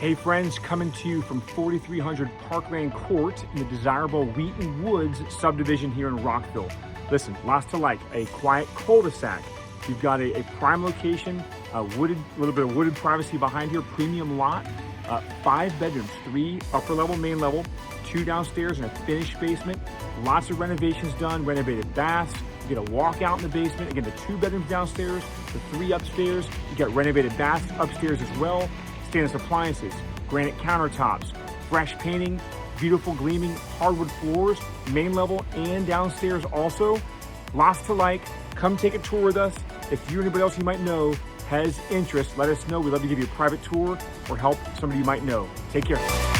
Hey friends, coming to you from 4300 Parkland Court in the desirable Wheaton Woods subdivision here in Rockville. Listen, lots to like, a quiet cul-de-sac. You've got a prime location, a little bit of wooded privacy behind here, premium lot, 5 bedrooms, 3 upper level, main level, 2 downstairs and a finished basement. Lots of renovations done, renovated baths. You get a walkout in the basement. Again, the 2 bedrooms downstairs, the 3 upstairs. You got renovated baths upstairs as well. Stainless appliances, granite countertops, fresh painting, beautiful gleaming hardwood floors, main level and downstairs also. Lots to like. Come take a tour with us. If you or anybody else you might know has interest, let us know. We'd love to give you a private tour or help somebody you might know. Take care.